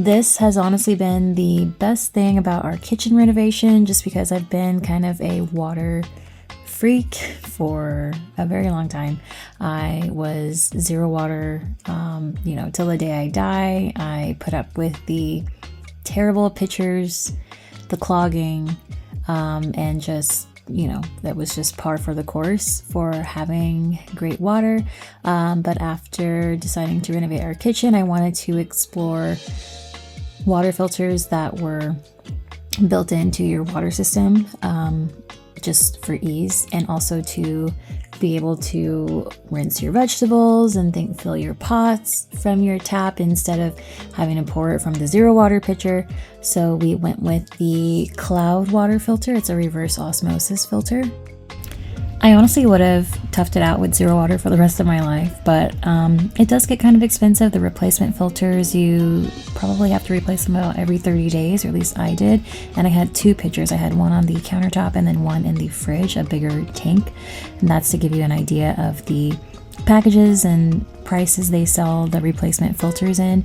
This has honestly been the best thing about our kitchen renovation, just because I've been kind of a water freak for a very long time. I was zero water, till the day I die. I put up with the terrible pitchers, the clogging, and just, that was just par for the course for having great water. But after deciding to renovate our kitchen, I wanted to explore water filters that were built into your water system, just for ease, and also to be able to rinse your vegetables and fill your pots from your tap instead of having to pour it from the zero water pitcher. So we went with the cloud water filter. It's a reverse osmosis filter. I honestly would have toughed it out with zero water for the rest of my life, but it does get kind of expensive. The replacement filters, you probably have to replace them about every 30 days, or at least I did. And I had two pitchers. I had one on the countertop and then one in the fridge, a bigger tank. And that's to give you an idea of the packages and prices they sell the replacement filters in.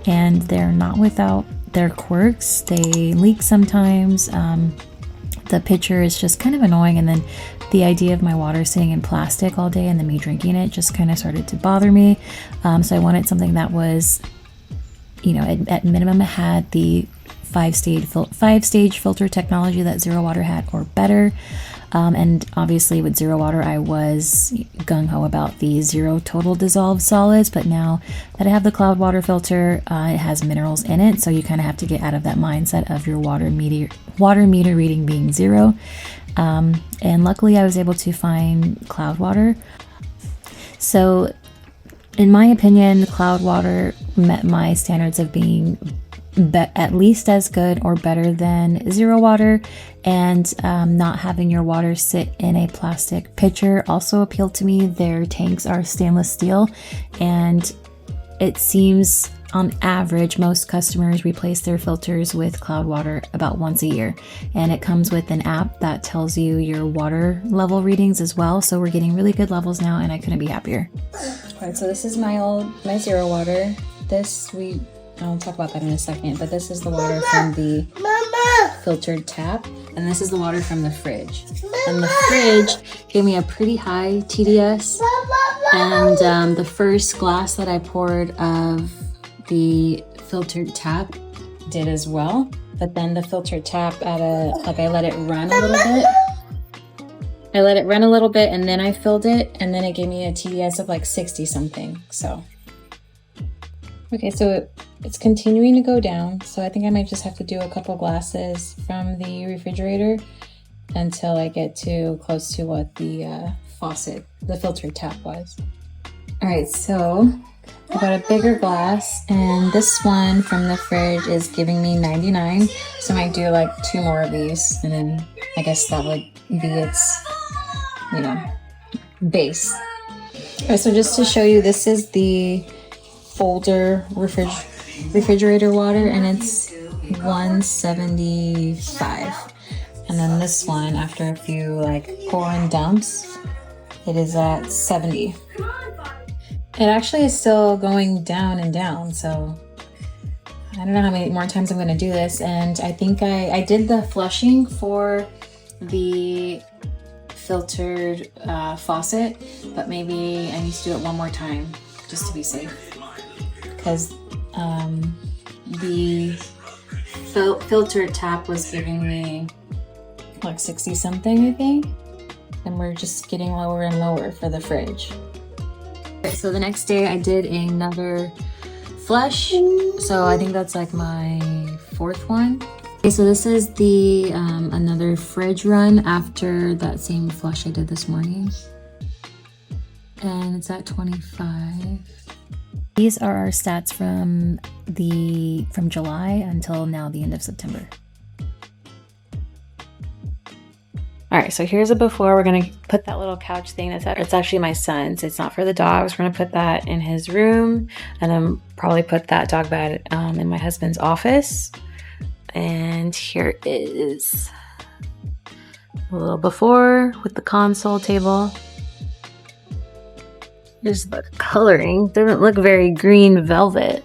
And they're not without their quirks. They leak sometimes. The pitcher is just kind of annoying, and then the idea of my water sitting in plastic all day and then me drinking it just kind of started to bother me. So I wanted something that was, at minimum it had the five-stage filter technology that zero water had, or better. And obviously with zero water, I was gung-ho about the zero total dissolved solids, but now that I have the cloud water filter, it has minerals in it, so you kind of have to get out of that mindset of your water meter reading being zero. And luckily I was able to find cloud water. So in my opinion, cloud water met my standards of being at least as good or better than zero water, and not having your water sit in a plastic pitcher also appealed to me. Their tanks are stainless steel, and it seems on average most customers replace their filters with cloud water about once a year, and it comes with an app that tells you your water level readings as well. So we're getting really good levels now, and I couldn't be happier. All right, so this is my zero water. I'll talk about that in a second, but this is the water from the filtered tap, and this is the water from the fridge. And the fridge gave me a pretty high TDS, and the first glass that I poured of the filtered tap did as well. But then the filtered tap I let it run a little bit. And then I filled it, and then it gave me a TDS of like 60 something. So okay, so it's continuing to go down, so I think I might just have to do a couple glasses from the refrigerator until I get to close to what the filtered tap was. All right, so I got a bigger glass, and this one from the fridge is giving me 99, so I might do like 2 more of these, and then I guess that would be its, base. All right, so just to show you, this is the folder refrigerator water, and it's 175. And then this one, after a few pour and dumps, it is at 70. It actually is still going down and down, so I don't know how many more times I'm going to do this. And I think I did the flushing for the filtered faucet, but maybe I need to do it one more time just to be safe, because the filtered tap was giving me like 60 something, I think, and we're just getting lower and lower for the fridge. Okay, so the next day I did another flush, so I think that's like my 4th one. Okay, so this is the another fridge run after that same flush I did this morning, and it's at 25. These are our stats from July until now, the end of September. All right, so here's a before. We're gonna put that little couch thing it's actually my son's. It's not for the dogs. We're gonna put that in his room, and then probably put that dog bed in my husband's office. And here is a little before with the console table. There's the coloring. Doesn't look very green velvet,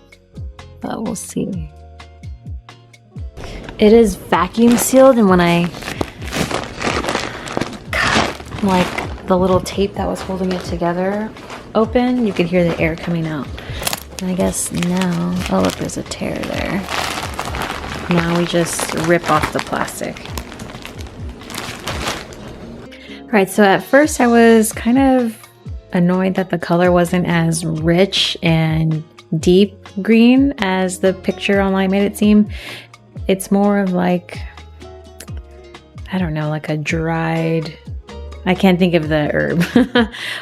but we'll see. It is vacuum sealed, and when I cut like the little tape that was holding it together open, you could hear the air coming out. And I guess now, oh look, there's a tear there. Now we just rip off the plastic. All right, so at first I was kind of annoyed that the color wasn't as rich and deep green as the picture online made it seem. It's more of like, I don't know, like a dried, I can't think of the herb,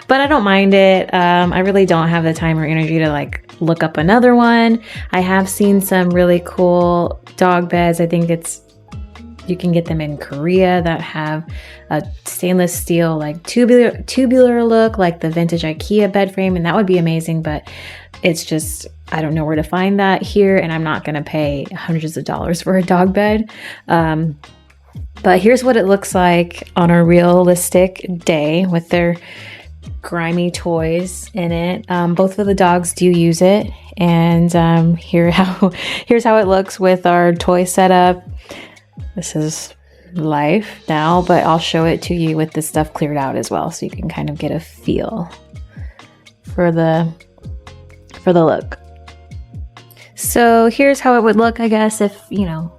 but I don't mind it. I really don't have the time or energy to like look up another one. I have seen some really cool dog beds. I think you can get them in Korea that have a stainless steel, like tubular look, like the vintage IKEA bed frame. And that would be amazing, but it's just, I don't know where to find that here. And I'm not going to pay hundreds of dollars for a dog bed. But here's what it looks like on a realistic day with their grimy toys in it. Both of the dogs do use it. And here's how it looks with our toy setup. This is life now, but I'll show it to you with this stuff cleared out as well, so you can kind of get a feel for the look. So here's how it would look, I guess, if, you know,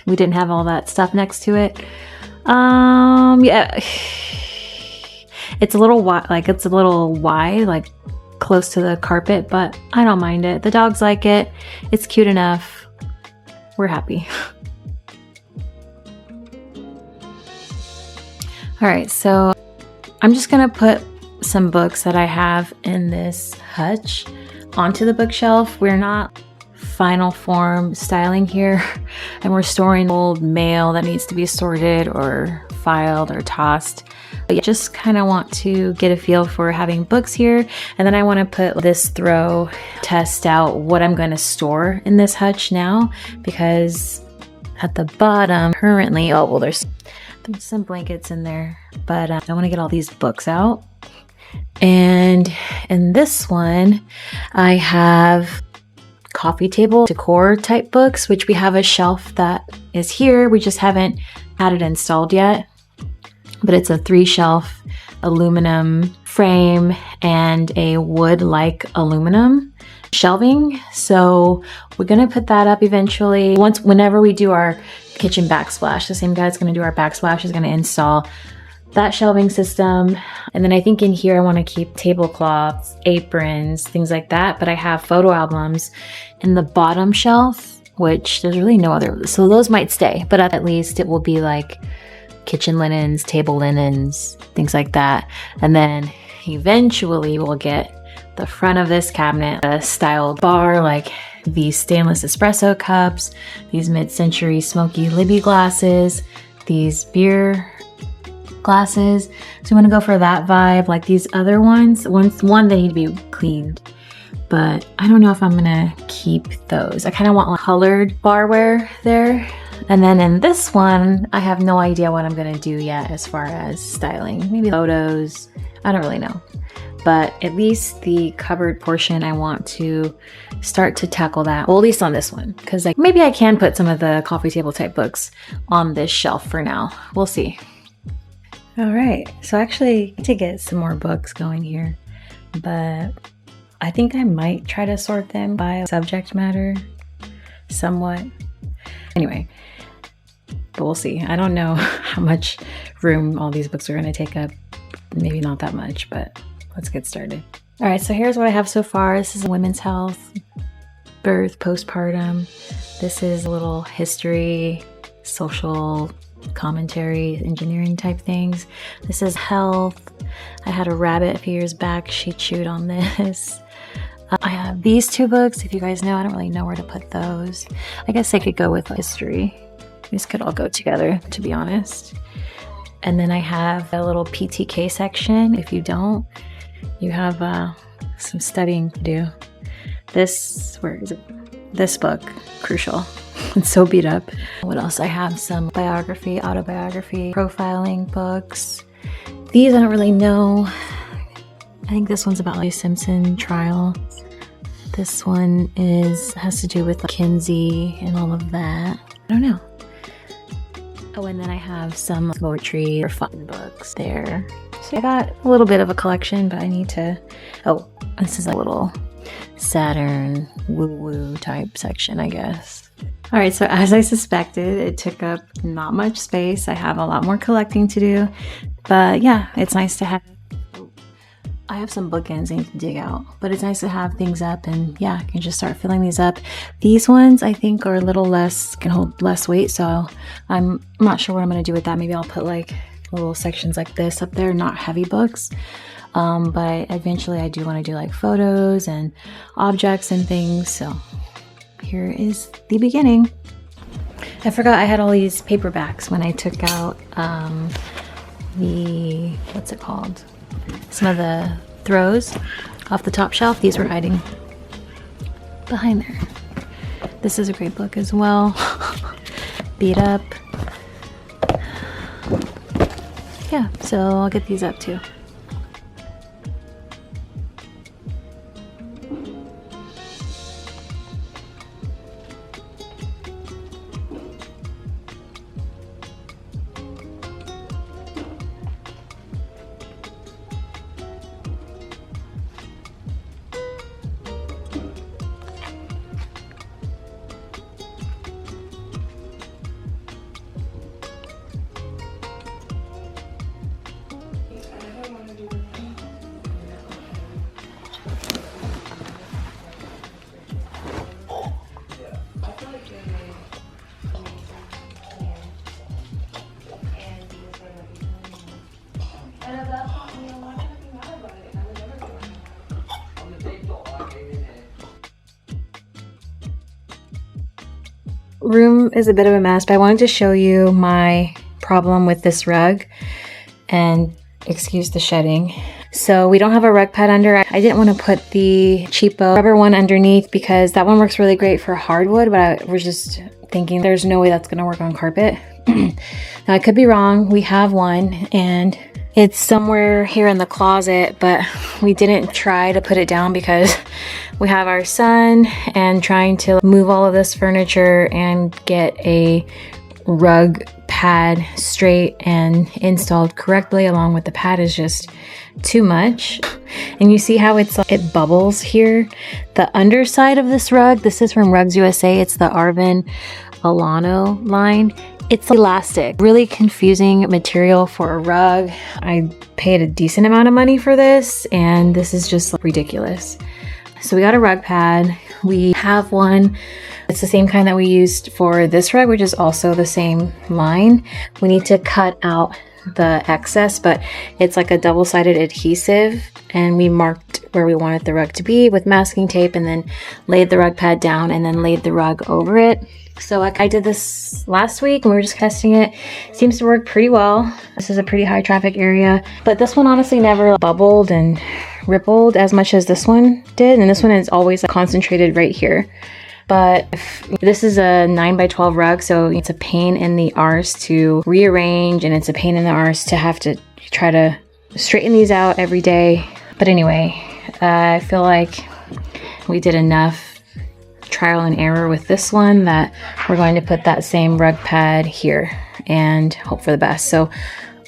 we didn't have all that stuff next to it. Yeah, it's a little wide, like close to the carpet, but I don't mind it. The dogs like it. It's cute enough. We're happy. All right, so I'm just gonna put some books that I have in this hutch onto the bookshelf. We're not final form styling here, and we're storing old mail that needs to be sorted or filed or tossed. But yeah, just kind of want to get a feel for having books here, and then I want to put this throw, test out what I'm going to store in this hutch now, because at the bottom currently, oh well, there's some blankets in there, but I want to get all these books out. And in this one, I have coffee table decor type books, which we have a shelf that is here. We just haven't had it installed yet, but it's a 3-shelf aluminum frame and a wood-like aluminum shelving. So we're gonna put that up eventually. Whenever we do our kitchen backsplash, the same guy that's gonna do our backsplash is gonna install that shelving system. And then I think in here I want to keep tablecloths, aprons, things like that. But I have photo albums in the bottom shelf, which there's really no other, so those might stay, but at least it will be like kitchen linens, table linens, things like that. And then eventually we'll get the front of this cabinet, a styled bar, like these stainless espresso cups, these mid-century smoky Libby glasses, these beer glasses. So I'm gonna go for that vibe. Like these other ones, one they need to be cleaned, but I don't know if I'm gonna keep those. I kind of want like colored barware there. And then in this one, I have no idea what I'm gonna do yet as far as styling. Maybe photos, I don't really know. But at least the cupboard portion, I want to start to tackle that. Well, at least on this one, because like maybe I can put some of the coffee table type books on this shelf for now. We'll see. All right, so actually to get some more books going here, but I think I might try to sort them by subject matter somewhat. Anyway, but we'll see. I don't know how much room all these books are going to take up. Maybe not that much, but let's get started. All right, so here's what I have so far. This is women's health, birth, postpartum. This is a little history, social commentary, engineering type things. This is health. I had a rabbit a few years back. She chewed on this. I have these 2 books. If you guys know, I don't really know where to put those. I guess they could go with history. These could all go together, to be honest. And then I have a little PTK section. If you don't, you have some studying to do. This, where is it? This book, crucial. It's so beat up. What else? I have some biography, autobiography, profiling books. These I don't really know. I think this one's about like Simpson trial. This one has to do with like Kinsey and all of that. I don't know. Oh, and then I have some poetry or fun books there. So I got a little bit of a collection, but I need to... Oh, this is a little Saturn woo-woo type section, I guess. All right, so as I suspected, it took up not much space. I have a lot more collecting to do, but yeah, it's nice to have... I have some bookends I need to dig out, but it's nice to have things up, and yeah, I can just start filling these up. These ones I think are a little less, can hold less weight, so I'm not sure what I'm going to do with that. Maybe I'll put like little sections like this up there, not heavy books. But eventually I do want to do like photos and objects and things. So here is the beginning. I forgot I had all these paperbacks when I took out the, what's it called? Some of the throws off the top shelf. These were hiding behind there. This is a great book as well. Beat up. Yeah, so I'll get these up too. Room is a bit of a mess, but I wanted to show you my problem with this rug, and excuse the shedding. So we don't have a rug pad under. I didn't want to put the cheapo rubber one underneath because that one works really great for hardwood, but I was just thinking there's no way that's going to work on carpet. Now I could be wrong. We have one and it's somewhere here in the closet, but we didn't try to put it down because we have our son and trying to move all of this furniture and get a rug pad straight and installed correctly along with the pad is just too much. And you see how it bubbles here? The underside of this rug, this is from Rugs USA, it's the Arvin Alano line. It's elastic, really confusing material for a rug. I paid a decent amount of money for this and this is just ridiculous. So we got a rug pad. We have one. It's the same kind that we used for this rug, which is also the same line. We need to cut out the excess, but it's like a double-sided adhesive, and we marked where we wanted the rug to be with masking tape and then laid the rug pad down and then laid the rug over it. So I did this last week and we were just testing it. It seems to work pretty well. This is a pretty high traffic area, but this one honestly never bubbled and rippled as much as this one did, and this one is always concentrated right here. But this is a 9x12 rug, so it's a pain in the arse to rearrange, and it's a pain in the arse to have to try to straighten these out every day. But anyway, I feel like we did enough trial and error with this one that we're going to put that same rug pad here and hope for the best. So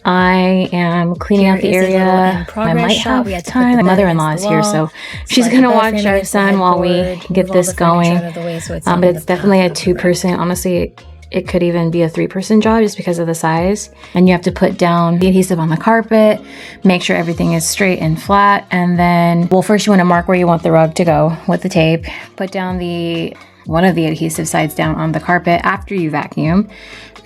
I am cleaning out the area. I might have time. My mother-in-law is here, so she's gonna watch our son while we get this going. But it's definitely a two-person. Honestly, it could even be a three-person job just because of the size. And you have to put down the adhesive on the carpet, make sure everything is straight and flat, and then, well, first you want to mark where you want the rug to go with the tape. Put down one of the adhesive sides down on the carpet after you vacuum,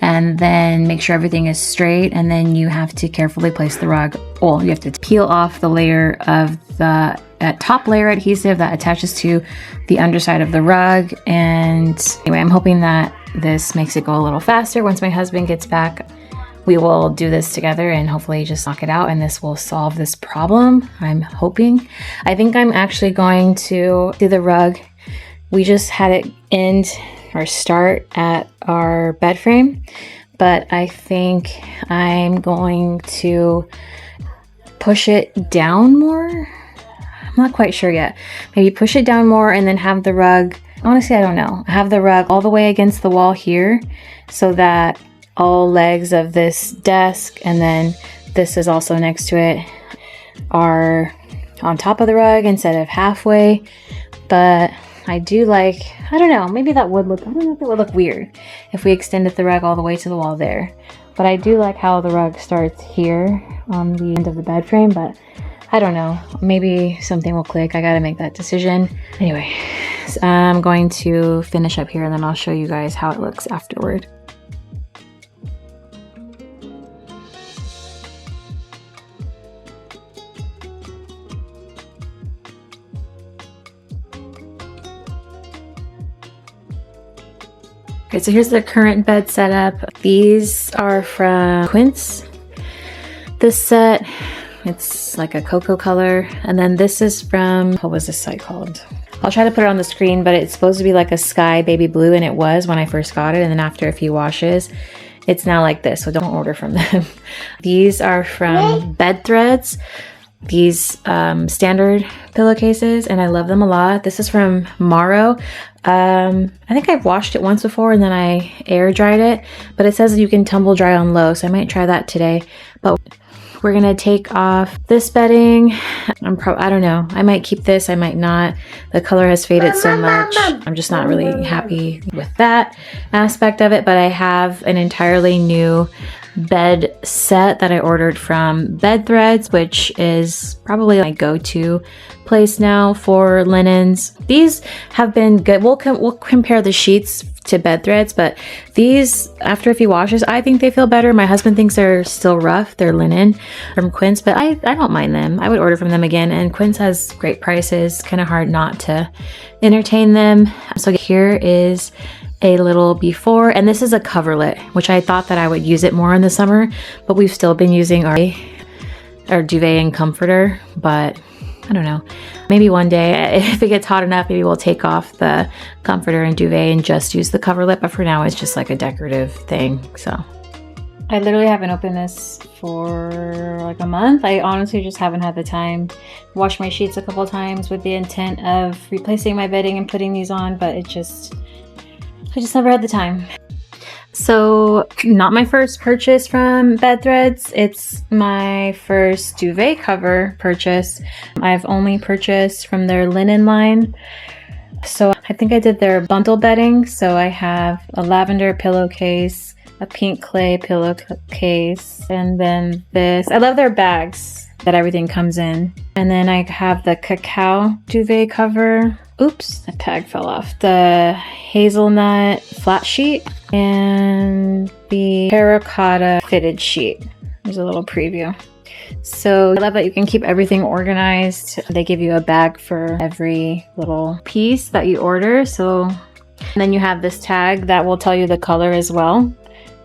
and then make sure everything is straight, and then you have to carefully place the rug. Well, you have to peel off the layer of the top layer adhesive that attaches to the underside of the rug. And anyway, I'm hoping that this makes it go a little faster. Once my husband gets back, we will do this together and hopefully just knock it out, and this will solve this problem, I'm hoping. I think I'm actually going to do the rug. We just had it end or start at our bed frame, but I think I'm going to push it down more. I'm not quite sure yet. Maybe push it down more and then have the rug, honestly, I don't know, have the rug all the way against the wall here so that all legs of this desk, and then this is also next to it, are on top of the rug instead of halfway. But I do like, I don't know, maybe that would look, I don't know if it would look weird if we extended the rug all the way to the wall there. But I do like how the rug starts here on the end of the bed frame, but I don't know, maybe something will click. I gotta make that decision. Anyway, so I'm going to finish up here and then I'll show you guys how it looks afterward. Okay, so here's the current bed setup. These are from Quince. This set, it's like a cocoa color. And then this is from, what was this site called? I'll try to put it on the screen, but it's supposed to be like a sky baby blue, and it was when I first got it. And then after a few washes, it's now like this, so don't order from them. These are from Bed Threads. These standard pillowcases, and I love them a lot. This is from Maro. I think I've washed it once before and then I air dried it, but it says you can tumble dry on low, so I might try that today. But we're gonna take off this bedding. I don't know, I might keep this, I might not. The color has faded so much. I'm just not really happy with that aspect of it, but I have an entirely new bed set that I ordered from Bed Threads, which is probably my go-to place now for linens. These have been good. We'll compare the sheets to Bed Threads, but these, after a few washes, I think they feel better. My husband thinks they're still rough. They're linen from Quince, but I don't mind them. I would order from them again, and Quince has great prices. Kind of hard not to entertain them. So here is a little before, and this is a coverlet, which I thought that I would use it more in the summer, but we've still been using our duvet and comforter. But I don't know, maybe one day if it gets hot enough, maybe we'll take off the comforter and duvet and just use the coverlet, but for now it's just like a decorative thing. So I literally haven't opened this for like a month. I honestly just haven't had the time. Washed my sheets a couple times with the intent of replacing my bedding and putting these on, but I just never had the time. So not my first purchase from Bed Threads. It's my first duvet cover purchase. I've only purchased from their linen line. So I think I did their bundle bedding. So I have a lavender pillowcase, a pink clay pillowcase, and then this. I love their bags that everything comes in. And then I have the cacao duvet cover. Oops, the tag fell off. The hazelnut flat sheet and the terracotta fitted sheet. There's a little preview. So I love that you can keep everything organized. They give you a bag for every little piece that you order. So and then you have this tag that will tell you the color as well.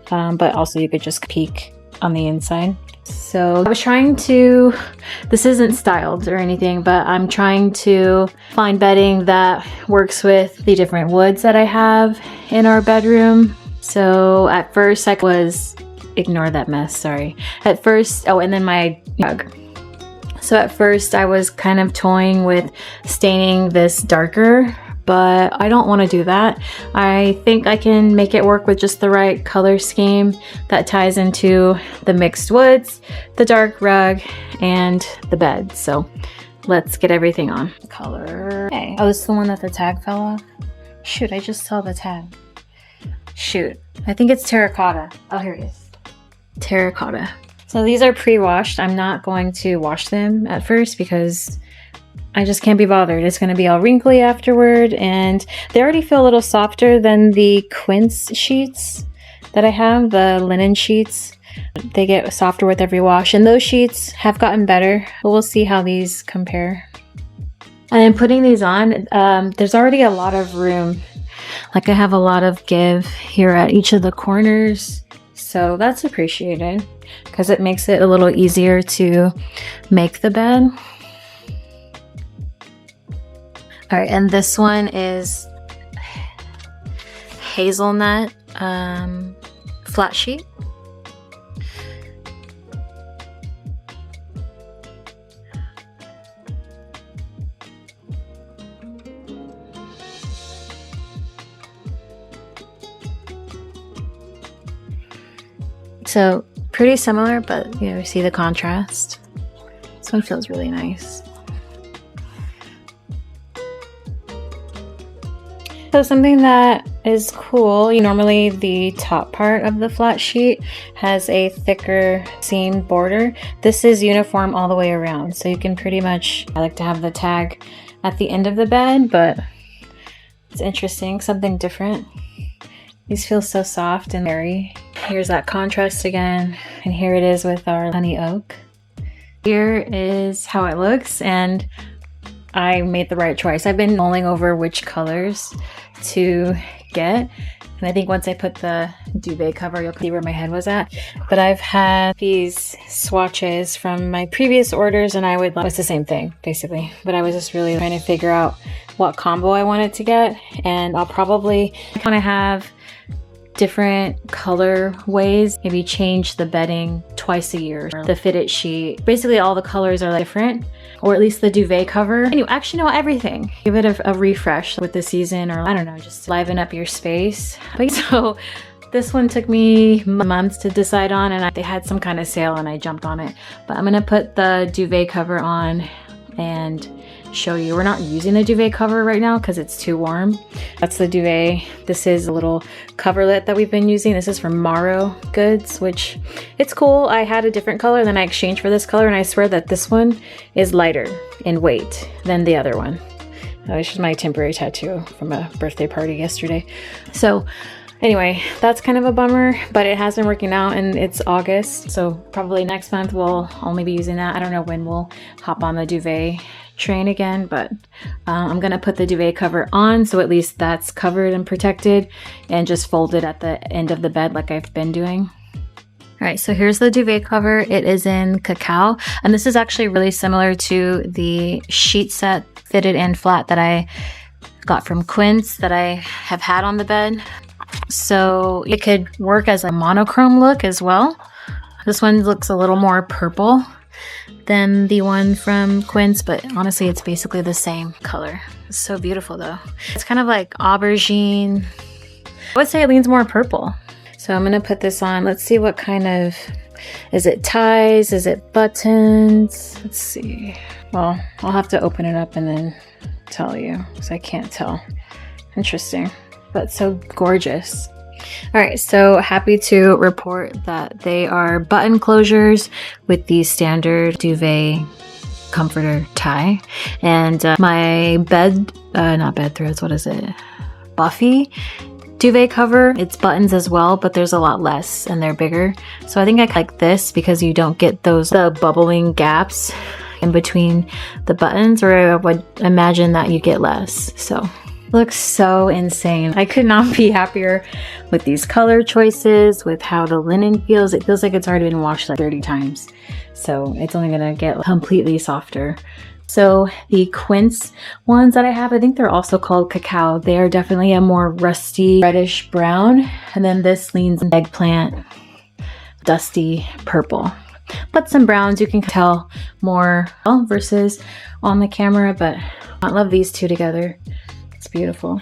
But also you could just peek on the inside. So I was trying to, this isn't styled or anything, but I'm trying to find bedding that works with the different woods that I have in our bedroom. So at first I was, ignore that mess, sorry. At first, oh, and then my rug. So at first I was kind of toying with staining this darker, but I don't want to do that. I think I can make it work with just the right color scheme that ties into the mixed woods, the dark rug, and the bed. So let's get everything on. Color. Okay. Oh, this is the one that the tag fell off? Shoot, I just saw the tag. Shoot, I think it's terracotta. Oh, here it is. Terracotta. So these are pre-washed. I'm not going to wash them at first because I just can't be bothered. It's going to be all wrinkly afterward, and they already feel a little softer than the Quince sheets that I have, the linen sheets. They get softer with every wash, and those sheets have gotten better, but we'll see how these compare. And then putting these on, there's already a lot of room. Like I have a lot of give here at each of the corners, so that's appreciated because it makes it a little easier to make the bed. All right, and this one is hazelnut flat sheet. So pretty similar, but you know, see the contrast. This one feels really nice. So something that is cool, normally the top part of the flat sheet has a thicker seam border. This is uniform all the way around, so you can pretty much, I like to have the tag at the end of the bed, but it's interesting, something different. These feel so soft and airy. Here's that contrast again, and here it is with our honey oak. Here is how it looks, and I made the right choice. I've been mulling over which colors to get, and I think once I put the duvet cover, you'll see where my head was at. But I've had these swatches from my previous orders, and it's the same thing basically, but I was just really trying to figure out what combo I wanted to get, and I'll probably want to have different color ways, maybe change the bedding twice a year, the fitted sheet. Basically all the colors are different, or at least the duvet cover. Anyway, actually no, everything. Give it a refresh with the season, or I don't know, just liven up your space. But so this one took me months to decide on, and they had some kind of sale and I jumped on it. But I'm gonna put the duvet cover on and show you. We're not using the duvet cover right now because it's too warm. That's the duvet. This is a little coverlet that we've been using. This is from Morrow Goods, which it's cool. I had a different color, then I exchanged for this color, and I swear that this one is lighter in weight than the other one. It's just my temporary tattoo from a birthday party yesterday. So anyway, that's kind of a bummer, but it has been working out, and it's August, so probably next month we'll only be using that. I don't know when we'll hop on the duvet train again, but I'm gonna put the duvet cover on, so at least that's covered and protected, and just fold it at the end of the bed like I've been doing. All right, so here's the duvet cover. It is in cacao, and this is actually really similar to the sheet set, fitted and flat, that I got from Quince that I have had on the bed. So it could work as a monochrome look as well. This one looks a little more purple than the one from Quince, but honestly it's basically the same color. It's so beautiful though. It's kind of like aubergine. I would say it leans more purple. So I'm gonna put this on. Let's see what kind of, is it ties? Is it buttons? Let's see. Well, I'll have to open it up and then tell you, because I can't tell. Interesting, but so gorgeous. All right, so happy to report that they are button closures with the standard duvet comforter tie. And my not bed threads, what is it? Buffy duvet cover, it's buttons as well, but there's a lot less and they're bigger. So I think I like this because you don't get the bubbling gaps in between the buttons, or I would imagine that you get less. So looks so insane. I could not be happier with these color choices, with how the linen feels. It feels like it's already been washed like 30 times. So it's only gonna get completely softer. So the Quince ones that I have, I think they're also called cacao. They are definitely a more rusty reddish brown. And then this leans eggplant, dusty purple. But some browns you can tell more versus on the camera, but I love these two together. It's beautiful.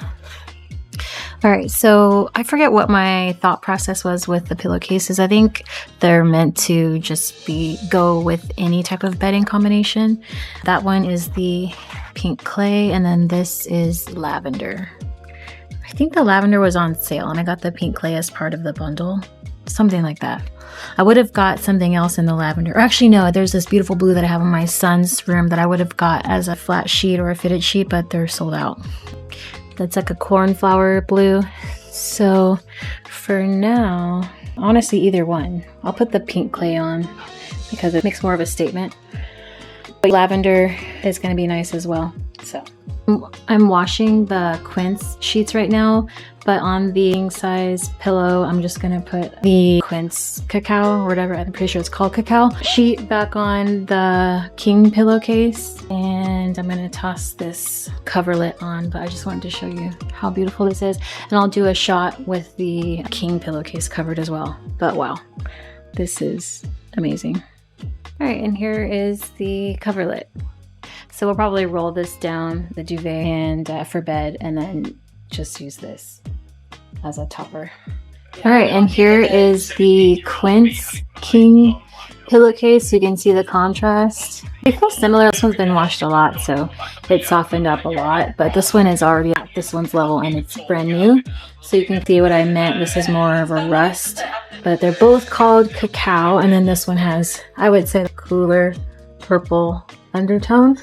All right, so I forget what my thought process was with the pillowcases. I think they're meant to just go with any type of bedding combination. That one is the pink clay, and then this is lavender. I think the lavender was on sale, and I got the pink clay as part of the bundle. Something like that. I would have got something else in the lavender. Or actually, no, there's this beautiful blue that I have in my son's room that I would have got as a flat sheet or a fitted sheet, but they're sold out. That's like a cornflower blue. So for now, honestly, either one. I'll put the pink clay on because it makes more of a statement. But lavender is going to be nice as well. So I'm washing the Quince sheets right now, but on the king size pillow, I'm just gonna put the Quince cacao or whatever, I'm pretty sure it's called cacao, sheet back on the king pillowcase, and I'm gonna toss this coverlet on, but I just wanted to show you how beautiful this is, and I'll do a shot with the king pillowcase covered as well. But wow, this is amazing. All right, and here is the coverlet. So we'll probably roll this down the duvet and for bed, and then just use this as a topper. All right, and here is the Quince King pillowcase. You can see the contrast. They feel similar. This one's been washed a lot, so it softened up a lot, but this one is already at this one's level and it's brand new. So you can see what I meant. This is more of a rust, but they're both called cacao. And then this one has, I would say, the cooler purple undertone.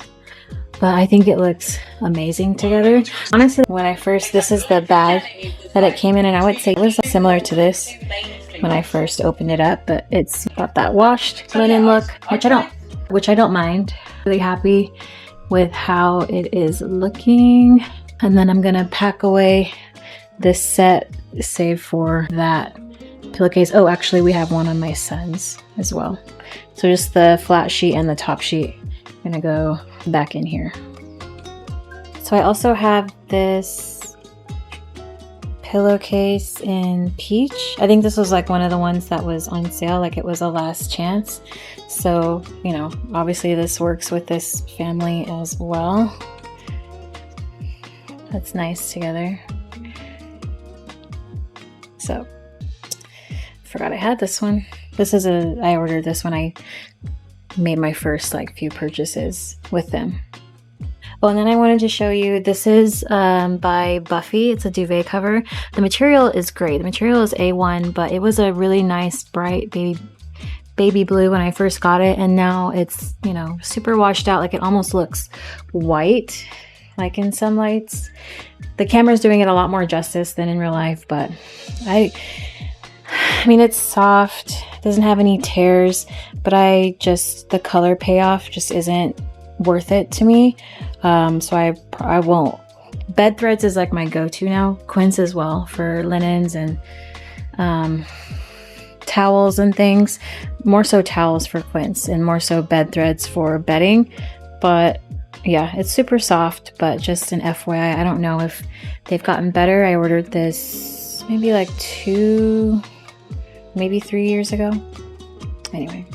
But I think it looks amazing together. Honestly, when I first, this is the bag that it came in, and I would say it was similar to this when I first opened it up, but it's got that washed linen look, which I don't mind. Really happy with how it is looking. And then I'm gonna pack away this set, save for that pillowcase. Oh, actually we have one on my son's as well. So just the flat sheet and the top sheet I'm gonna go back in here. So I also have this pillowcase in peach. I think this was like one of the ones that was on sale, like it was a last chance. So, you know, obviously this works with this family as well. That's nice together. So, forgot I had this one. I ordered this when I made my first like few purchases with them. Oh, and then I wanted to show you, this is by Buffy. It's a duvet cover. The material is great. The material is A1, but it was a really nice bright baby blue when I first got it, and now it's, you know, super washed out. Like it almost looks white, like in some lights. The camera's doing it a lot more justice than in real life, but I mean, it's soft, it doesn't have any tears, but the color payoff just isn't worth it to me. So I won't. Bed threads is like my go-to now. Quince as well for linens and towels and things. More so towels for Quince and more so bed threads for bedding. But yeah, it's super soft, but just an FYI, I don't know if they've gotten better. I ordered this maybe like 2, maybe 3 years ago. Anyway.